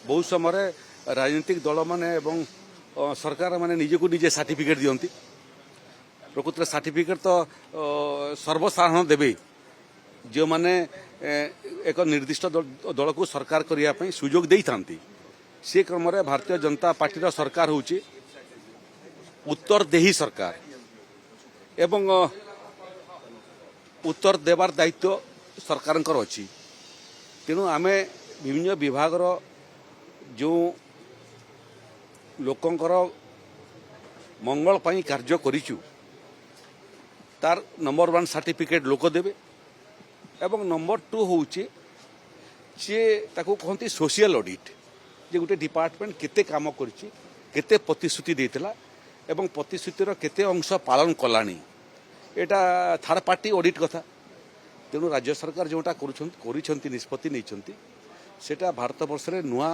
बहुत समय राजनीतिक दल माने एवं सरकार माने निजे को निजे सर्टिफिकेट दियंती प्रकृत सर्टिफिकेट तो सर्वसाधारण देवे जो माने एक निर्दिष्ट दल को सरकार करने सुजोग दे था से क्रम भारतीय जनता पार्टी सरकार हूँ उत्तरदेही सरकार एवं उत्तर देवार दायित्व सरकार अच्छी तेणु आमे विभिन्न विभाग जो लोकंकर मंगल पाई कार्य करिचु तार नंबर 1 सर्टिफिकेट लोक देवे एवं नंबर 2 होची जे ताको कहती सोशल ऑडिट जे गोटे डिपार्टमेंट केते काम करछि केते प्रतिश्रुति देथिला एवं प्रतिश्रुतिर केते अंश पालन कलानी एटा थर्ड पार्टी ऑडिट कथा तेणु राज्य सरकार जोटा करुछंती निष्पत्ति नैछंती सेटा भारत वर्ष रे नुआ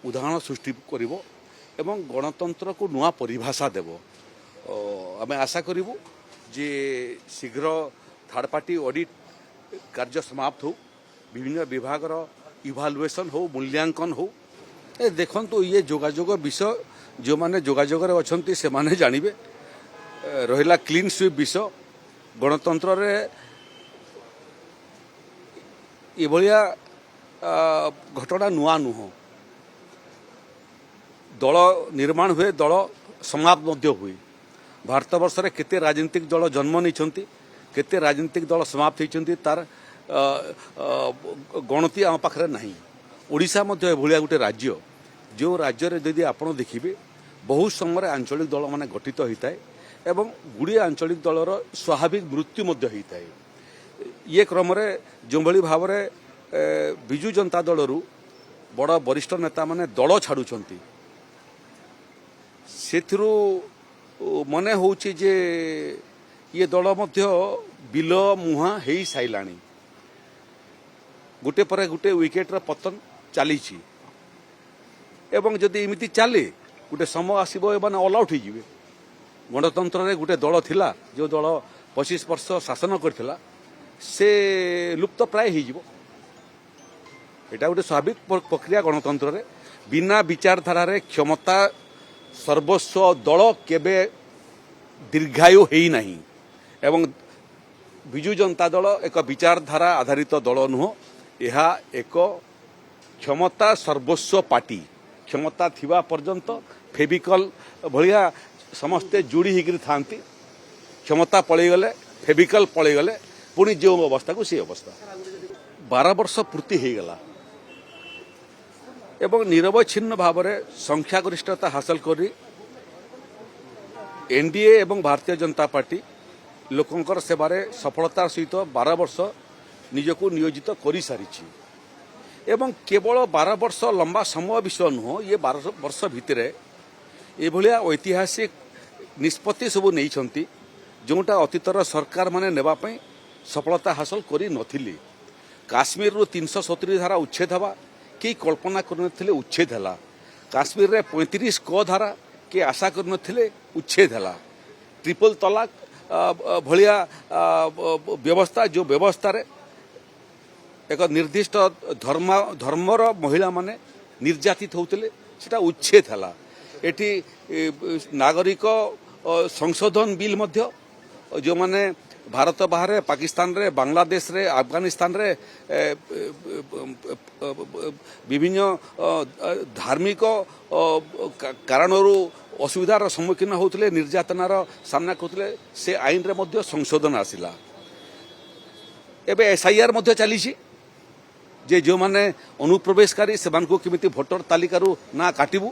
उदाहरण सृष्टि करिवो एवं गणतंत्र को नुआ परिभाषा देव आमे आशा करिवु जे शीघ्र थर्ड पार्टी ऑडिट कार्य समाप्त हो विभिन्न विभाग इवालुएसन हो मूल्यांकन हो देखंतु ये जोगाजोग विषय जो माने जोगाजोग रे अछंती से माने जानिबे रहिला क्लीन स्वीप विषय गणतंत्र रे ये भलिया घटना नुआ नुह दल निर्माण हुए दल समाप्त मध्य हुए भारत वर्ष रे केते राजनीतिक दल जन्म नहीं केते राजनीतिक दल समाप्त होती तार गणति आम पाखे ना ओडिशा मध्य एभलिया गोटे राज्य जो राज्य रे यदि आपण देखिबे बहुत समय आंचलिक दल माने गठित होता है एवं गुड़िया आंचलिक दलर स्वाभाविक मृत्यु मध्य होता है ये क्रम जो भली भाव विजु जनता दलरू बड़ वरिष्ठ नेता माने दल छाड़ुछंती सेथिरु मने होउछि जे ये दल मध्य बिल मुहा हेई साइलाणी गोटे पर गोटे विकेट रा पतन चली एवं जदि एमिति चले गोटे समय आसब एमाने ऑल आउट हो गणतंत्र रे गोटे दल थिला जो दल 25 वर्ष शासन करथिला से लुप्त प्राय हो एटा गोटे स्वाभाविक प्रक्रिया गणतंत्र रे बिना विचारधारा रे क्षमता सर्वस्व दल केबे दीर्घायु हेई नहीं एवं विजु जनता दल एक विचारधारा आधारित दल नुह यह एक क्षमता सर्वस्व पार्टी क्षमता थिबा पर्यंत फेविकल भलिया समस्ते जोड़ी होकर था क्षमता पलैगले फेविकल पलैगले पुणी जो अवस्था को सी अवस्था 12 वर्ष पूर्ति हो गला एवं निरवच्छिन्न भाव में संख्यागरिष्ठता हासिल करी एनडीए एवं भारतीय जनता पार्टी लोकंकर सेवारे सफलतार सहित 12 वर्ष निजको नियोजित कर सारी एवं केवल 12 वर्ष लंबा समय विषय नुह ये 12 वर्ष भितर एभलिया ऐतिहासिक निष्पत्ति सब नहीं जोटा अतीतर सरकार माने नेबापई सफलता हासिल करी नथिले काश्मीर रु 370 धारा उच्छेद हवा कि कल्पना करनथिले उच्छेद हला काश्मीर रे 35 क धारा कि आशा करनथिले उच्छेद हला ट्रिपल तलाक भलिया व्यवस्था जो व्यवस्था रे एक निर्दिष्ट धर्मर महिला माने निर्यातित होउतले सेटा उच्छेद हला एठी नागरिक संशोधन बिल मध्य जो माने भारत बाहर पाकिस्तान रे बांग्लादेश रे अफगानिस्तान रे विभिन्न धार्मिक कारणरू असुविधार सम्मुखीन होते निर्यातनार सामना करते से आईन रे मध्य संशोधन आसिला एबे एसआईआर मध्य चली जे जो माने अनुप्रवेशकारी से केमिति भोटर तालिकारु ना काटिबु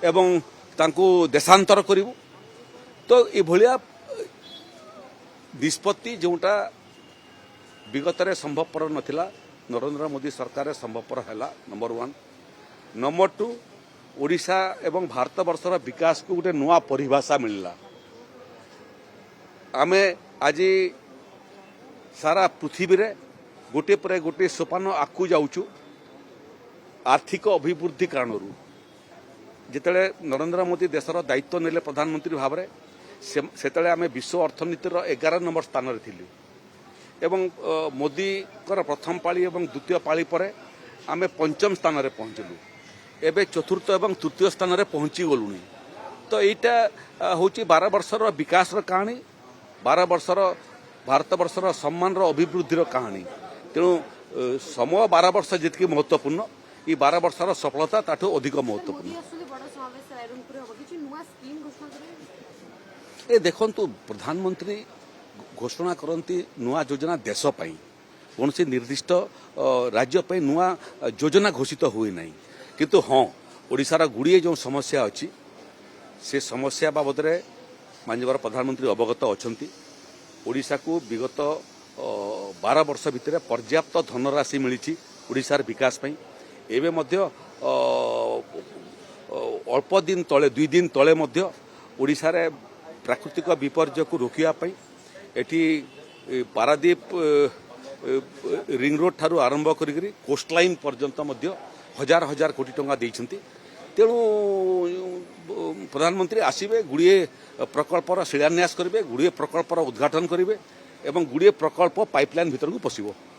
एवं तांको देशांतर करिबु तो ए भलिया निष्पत्ति जोटा विगत रे संभवपर नथिला नरेंद्र मोदी सरकार संभवपर हैला नंबर 1 नंबर 2 ओडिशा एवं भारत वर्षर विकास को गोटे नुआ परिभाषा मिलला आमे आज सारा पृथ्वी रे गोटे पर गोटे सोपान आकु जाऊचु आर्थिक अभिवृद्धि कारणरू जिते नरेंद्र मोदी देशर दायित्व नेले प्रधानमंत्री भाव में सेतले आमे विश्व अर्थनीतिर 11 नंबर स्थान रे थिलु एवं मोदी प्रथम पाली एवं द्वितीय पाली पर आमे पंचम स्थान रे पहुंचलु एबे चतुर्थ एवं तृतीय स्थान में पहुंची गलुनी तो यहाँ हूँ 12 वर्षर विकास कहानी 12 वर्षर भारत वर्षर सम्मान अभिवृद्धि कहानी तेणु समय 12 वर्ष जितकी महत्वपूर्ण ये 12 वर्षर सफलता ताठू अधिक महत्वपूर्ण ए देखंतु प्रधानमंत्री घोषणा करती नुआ योजना देश पाई कौन सी निर्दिष्ट राज्य पे नुआ योजना घोषित हुए नहीं किंतु हाँ ओडिशार गुड़िए जो समस्या अच्छी से समस्या बाबद माननीय प्रधानमंत्री अवगत अच्छा ओडिशा को विगत 12 वर्ष भितर पर्याप्त धनराशि मिली ओडिशार विकास पई एवं मध्य अल्प दिन तले 2 दिन तले मध्य ओडिशा रे प्राकृतिक विपर्यय को रोकिया पई एठी पारादीप रिंग रोड ठारू आरंभ करी कोस्ट लाइन पर्यंत मध्य हजार हजार कोटी टंका देइछंती तेणु प्रधानमंत्री आसिबे गुड़िए प्रकल्पर शिलान्यास करेंगे गुड़िए प्रकल्पर उद्घाटन करेंगे एवं गुड़िए प्रकल्प पाइपलाइन भीतर को पशिबो।